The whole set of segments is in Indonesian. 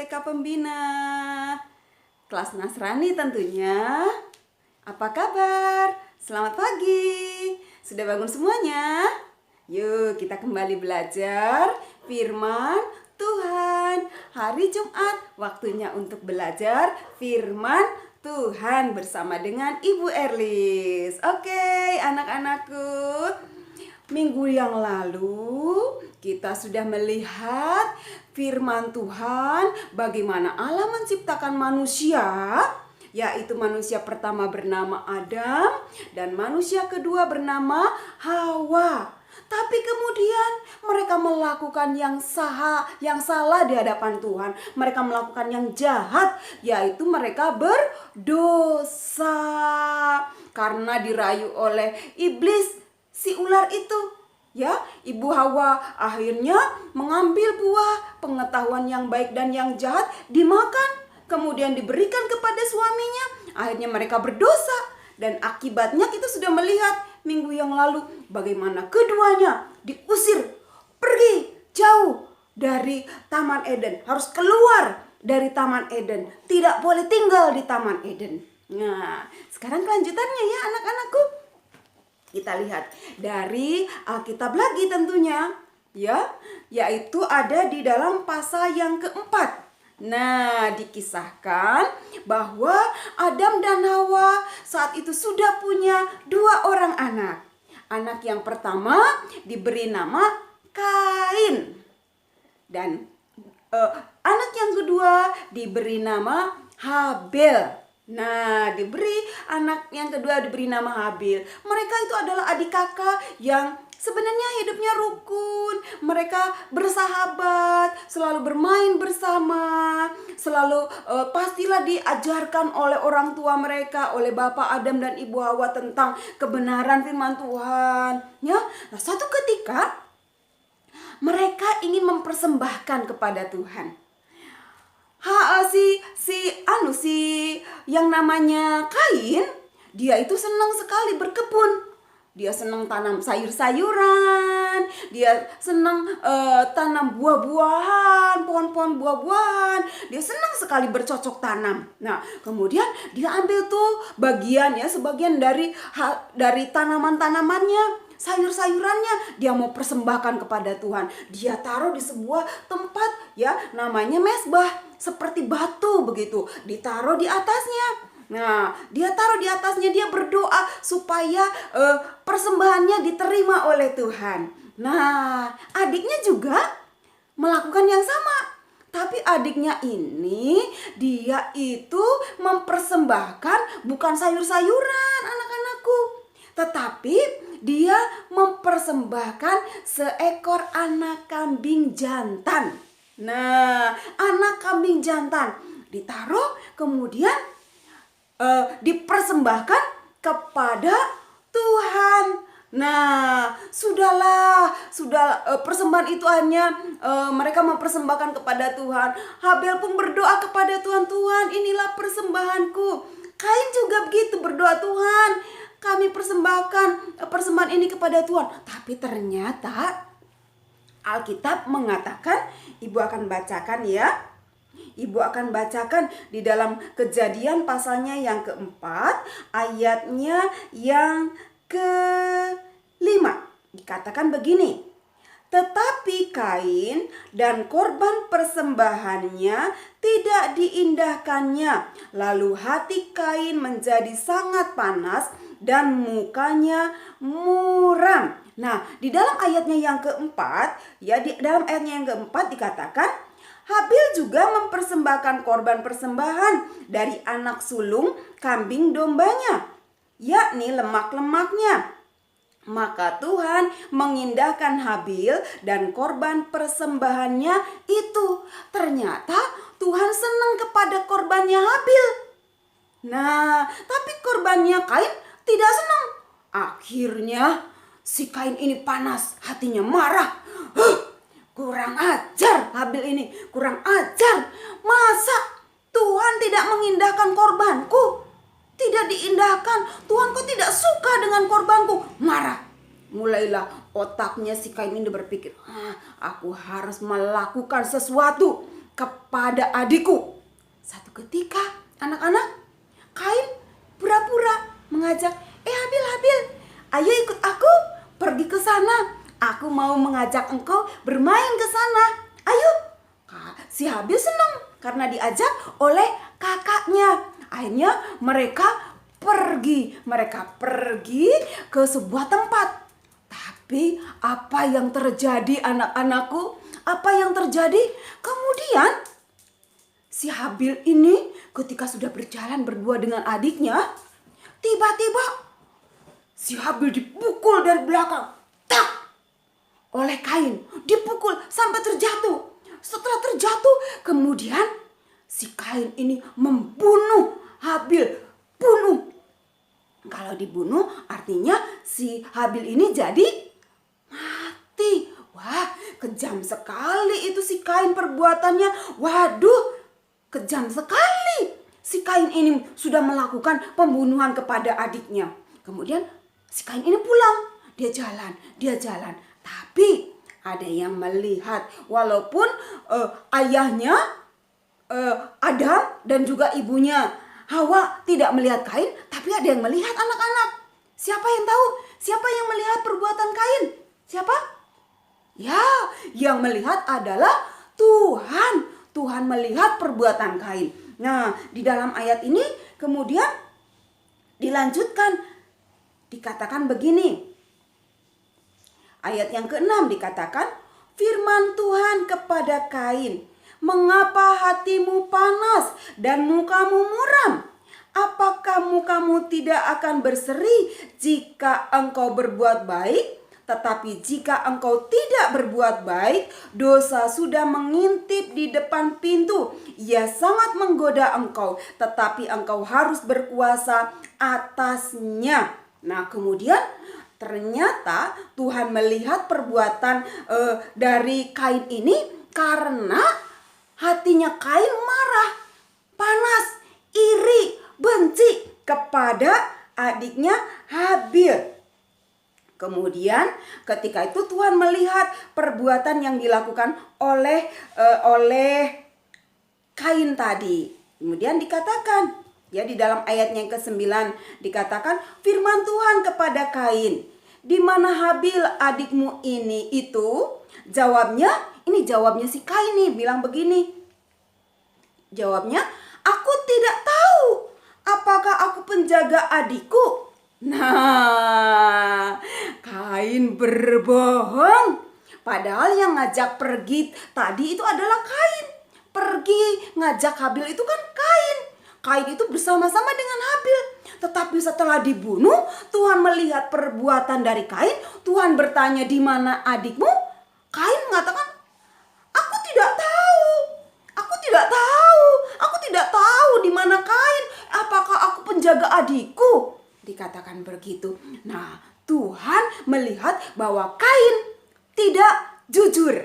TK Pembina. Kelas Nasrani tentunya. Apa kabar? Selamat pagi. Sudah bangun semuanya? Yuk kita kembali belajar firman Tuhan. Hari Jumat waktunya untuk belajar firman Tuhan bersama dengan Ibu Erlis. Oke, anak-anakku. Minggu yang lalu kita sudah melihat firman Tuhan bagaimana Allah menciptakan manusia, yaitu manusia pertama bernama Adam dan manusia kedua bernama Hawa. Tapi kemudian mereka melakukan yang salah di hadapan Tuhan. Mereka melakukan yang jahat, yaitu mereka berdosa karena dirayu oleh iblis, si ular itu. Ya, Ibu Hawa akhirnya mengambil buah pengetahuan yang baik dan yang jahat, dimakan, kemudian diberikan kepada suaminya. Akhirnya mereka berdosa. Dan akibatnya kita sudah melihat minggu yang lalu bagaimana keduanya diusir pergi jauh dari Taman Eden. Harus keluar dari Taman Eden. Tidak boleh tinggal di Taman Eden. Nah, sekarang kelanjutannya ya anak-anakku. Kita lihat dari Alkitab lagi tentunya, ya, yaitu ada di dalam pasal yang keempat. Nah, dikisahkan bahwa Adam dan Hawa saat itu sudah punya 2 orang anak. Anak yang pertama diberi nama Kain. Dan anak yang kedua diberi nama Habel. Nah, anak yang kedua diberi nama Habil. Mereka itu adalah adik kakak yang sebenarnya hidupnya rukun. Mereka bersahabat, selalu bermain bersama, selalu pastilah diajarkan oleh orang tua mereka, oleh Bapak Adam dan Ibu Hawa tentang kebenaran firman Tuhan. Ya, nah suatu ketika mereka ingin mempersembahkan kepada Tuhan. Si yang namanya Kain, dia itu senang sekali berkebun. Dia senang tanam sayur-sayuran, dia senang tanam buah-buahan, pohon-pohon buah-buahan. Dia senang sekali bercocok tanam. Nah, kemudian dia ambil tuh sebagian dari tanaman-tanamannya, sayur-sayurannya, dia mau persembahkan kepada Tuhan. Dia taruh di sebuah tempat ya, namanya mezbah, seperti batu begitu, ditaruh di atasnya. Nah, dia taruh di atasnya, dia berdoa supaya persembahannya diterima oleh Tuhan. Nah, adiknya juga melakukan yang sama. Tapi adiknya ini, dia itu mempersembahkan bukan sayur-sayuran anak-anakku, tetapi dia mempersembahkan seekor anak kambing jantan. Nah, anak kambing jantan ditaruh, kemudian dipersembahkan kepada Tuhan. Nah, sudah persembahan itu hanya mereka mempersembahkan kepada Tuhan. Habel pun berdoa kepada Tuhan, Tuhan inilah persembahanku. Kain juga begitu berdoa, Tuhan kami persembahkan persembahan ini kepada Tuhan. Tapi ternyata Alkitab mengatakan, Ibu akan bacakan ya. Ibu akan bacakan di dalam Kejadian pasalnya yang keempat, ayatnya yang ke-5. Dikatakan begini. Tetapi Kain dan korban persembahannya tidak diindahkannya. Lalu hati Kain menjadi sangat panas dan mukanya muram. Nah, di dalam ayatnya yang keempat, dikatakan Habil juga mempersembahkan korban persembahan dari anak sulung kambing dombanya, yakni lemak-lemaknya. Maka Tuhan mengindahkan Habil dan korban persembahannya itu. Ternyata Tuhan senang kepada korbannya Habil. Nah, tapi korbannya Kain tidak senang. Akhirnya si Kain ini panas, hatinya marah. Kurang ajar Habil ini, kurang ajar. Masa Tuhan tidak mengindahkan korbanku? Tidak diindahkan. Tuhan kok tidak suka dengan korbanku? Marah. Mulailah otaknya si Kain ini berpikir, aku harus melakukan sesuatu. kepada adikku. Satu ketika, anak-anak, Kain pura-pura mengajak, Habil, Habil, ayo ikut aku pergi ke sana. Aku mau mengajak engkau bermain ke sana. Ayo. Si Habil senang karena diajak oleh kakaknya. Akhirnya mereka pergi ke sebuah tempat. Tapi apa yang terjadi, anak-anakku? Apa yang terjadi? Kemudian si Habil ini ketika sudah berjalan berdua dengan adiknya, tiba-tiba si Habil dipukul dari belakang, tak, oleh Kain. Dipukul sampai terjatuh. Setelah terjatuh, kemudian si Kain ini membunuh Habil. Bunuh. Kalau dibunuh artinya si Habil ini jadi mati. Wah, kejam sekali itu si Kain perbuatannya. Waduh, kejam sekali. Si Kain ini sudah melakukan pembunuhan kepada adiknya. Kemudian si Kain ini pulang. Dia jalan. Tapi ada yang melihat. Walaupun ayahnya Adam dan juga ibunya Hawa tidak melihat Kain, tapi ada yang melihat, anak-anak. Siapa yang tahu? Siapa yang melihat perbuatan Kain? Siapa? Ya, yang melihat adalah Tuhan. Tuhan melihat perbuatan Kain. Nah, di dalam ayat ini kemudian dilanjutkan. Dikatakan begini. Ayat yang ke-6 dikatakan, firman Tuhan kepada Kain, mengapa hatimu panas dan mukamu muram? Apakah mukamu tidak akan berseri jika engkau berbuat baik? Tetapi jika engkau tidak berbuat baik, dosa sudah mengintip di depan pintu. Ia sangat menggoda engkau, tetapi engkau harus berkuasa atasnya. Nah, kemudian ternyata Tuhan melihat perbuatan dari Kain ini karena hatinya Kain marah, panas, iri, benci kepada adiknya Habil. Kemudian ketika itu Tuhan melihat perbuatan yang dilakukan oleh Kain tadi. Kemudian dikatakan, ya, di dalam ayatnya yang ke-9 dikatakan, firman Tuhan kepada Kain, di mana Habil adikmu ini itu? Jawabnya si Kain nih, bilang begini. Jawabnya, aku tidak tahu. Apakah aku penjaga adikku? Nah, Kain berbohong. Padahal yang ngajak pergi tadi itu adalah Kain. Pergi ngajak Habil itu kan Kain. Kain itu bersama-sama dengan Habil. Tetapi setelah dibunuh, Tuhan melihat perbuatan dari Kain. Tuhan bertanya, di mana adikmu? Kain mengatakan, aku tidak tahu. Aku tidak tahu. Aku tidak tahu di mana Kain. Apakah aku penjaga adikku? Dikatakan begitu. Nah, Tuhan melihat bahwa Kain tidak jujur.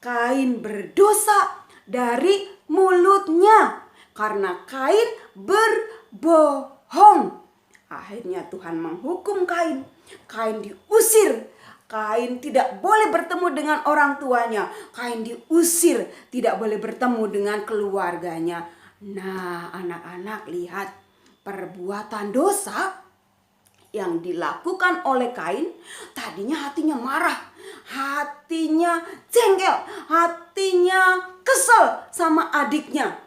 Kain berdosa dari mulutnya karena Kain berbohong. Akhirnya Tuhan menghukum Kain. Kain diusir. Kain tidak boleh bertemu dengan orang tuanya. Kain diusir, tidak boleh bertemu dengan keluarganya. Nah, anak-anak, lihat perbuatan dosa yang dilakukan oleh Kain. Tadinya hatinya marah, hatinya jengkel, hatinya kesel sama adiknya.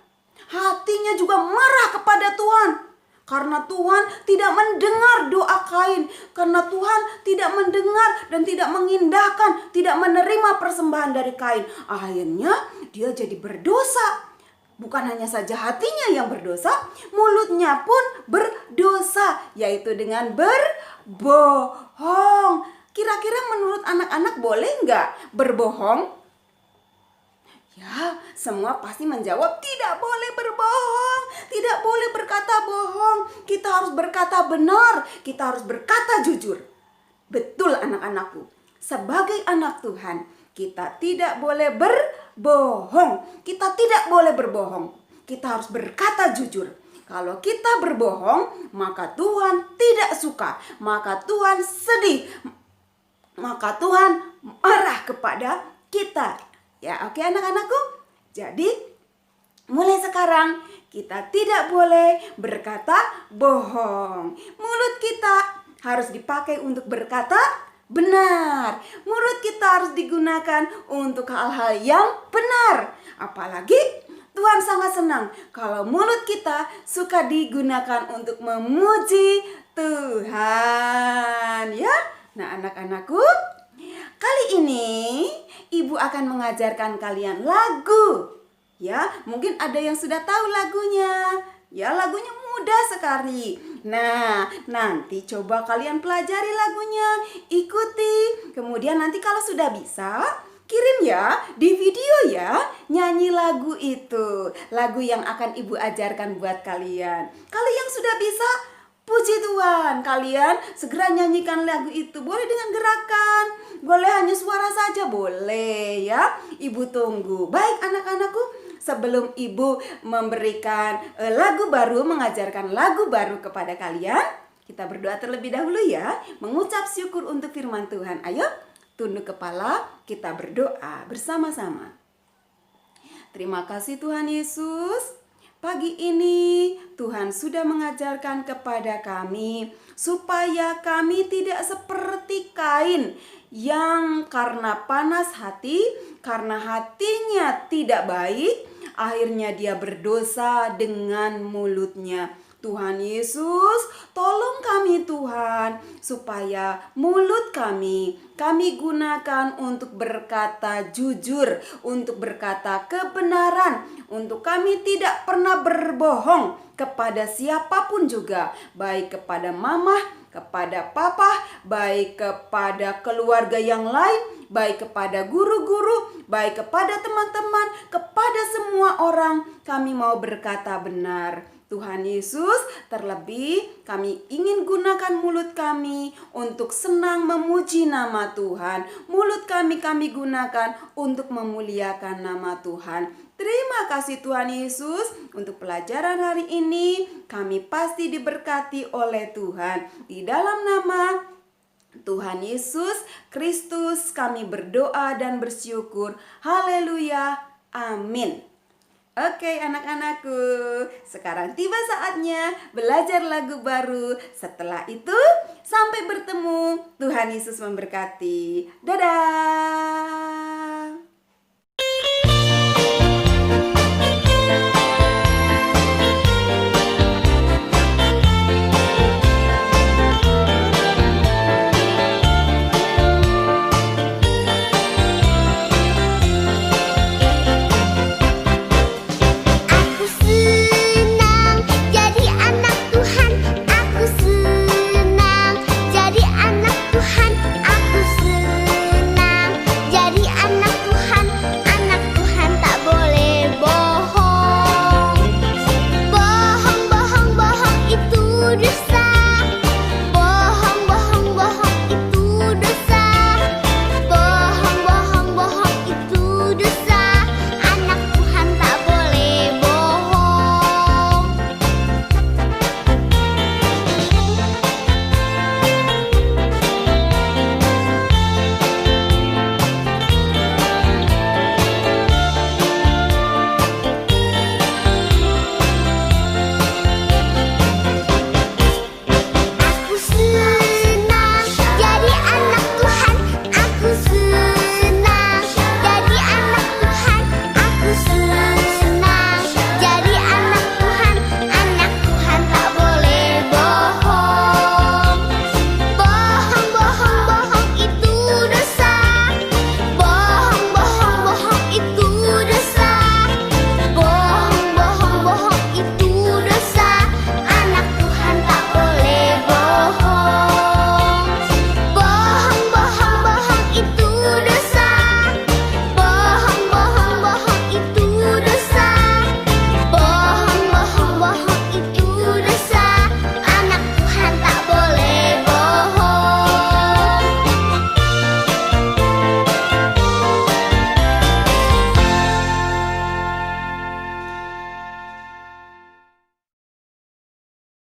Hatinya juga marah kepada Tuhan karena Tuhan tidak mendengar doa Kain, karena Tuhan tidak mendengar dan tidak mengindahkan, tidak menerima persembahan dari Kain. Akhirnya dia jadi berdosa. Bukan hanya saja hatinya yang berdosa, mulutnya pun berdosa, yaitu dengan berbohong. Kira-kira menurut anak-anak boleh nggak berbohong? Ya, semua pasti menjawab tidak boleh berbohong, tidak boleh berkata bohong. Kita harus berkata benar, kita harus berkata jujur. Betul anak-anakku, sebagai anak Tuhan, kita tidak boleh berbohong. Kita tidak boleh berbohong. Kita harus berkata jujur. Kalau kita berbohong, maka Tuhan tidak suka. Maka Tuhan sedih. Maka Tuhan marah kepada kita. Ya, oke anak-anakku. Jadi, mulai sekarang kita tidak boleh berkata bohong. Mulut kita harus dipakai untuk berkata benar. Mulut kita harus digunakan untuk hal-hal yang benar. Apalagi Tuhan sangat senang kalau mulut kita suka digunakan untuk memuji Tuhan, ya. Nah, anak-anakku, kali ini Ibu akan mengajarkan kalian lagu. Ya, mungkin ada yang sudah tahu lagunya. Ya, lagunya mudah sekali. Nah, nanti coba kalian pelajari lagunya, ikuti. Kemudian nanti kalau sudah bisa, kirim ya di video ya, nyanyi lagu itu. Lagu yang akan Ibu ajarkan buat kalian. Kalau yang sudah bisa, puji Tuhan, kalian segera nyanyikan lagu itu. Boleh dengan gerakan, boleh hanya suara saja, boleh ya. Ibu tunggu. Baik anak-anakku, sebelum Ibu memberikan lagu baru, mengajarkan lagu baru kepada kalian, kita berdoa terlebih dahulu ya, mengucap syukur untuk firman Tuhan. Ayo, tunduk kepala, kita berdoa bersama-sama. Terima kasih Tuhan Yesus. Pagi ini Tuhan sudah mengajarkan kepada kami supaya kami tidak seperti Kain yang karena panas hati, karena hatinya tidak baik, akhirnya dia berdosa dengan mulutnya. Tuhan Yesus, tolong kami Tuhan, supaya mulut kami gunakan untuk berkata jujur, untuk berkata kebenaran, untuk kami tidak pernah berbohong kepada siapapun juga, baik kepada mama, kepada papa, baik kepada keluarga yang lain, baik kepada guru-guru, baik kepada teman-teman, kepada semua orang kami mau berkata benar. Tuhan Yesus, terlebih kami ingin gunakan mulut kami untuk senang memuji nama Tuhan. Mulut kami gunakan untuk memuliakan nama Tuhan. Terima kasih Tuhan Yesus untuk pelajaran hari ini. Kami pasti diberkati oleh Tuhan. Di dalam nama Tuhan Yesus Kristus kami berdoa dan bersyukur. Haleluya. Amin. Oke anak-anakku, sekarang tiba saatnya belajar lagu baru. Setelah itu sampai bertemu. Tuhan Yesus memberkati. Dadah.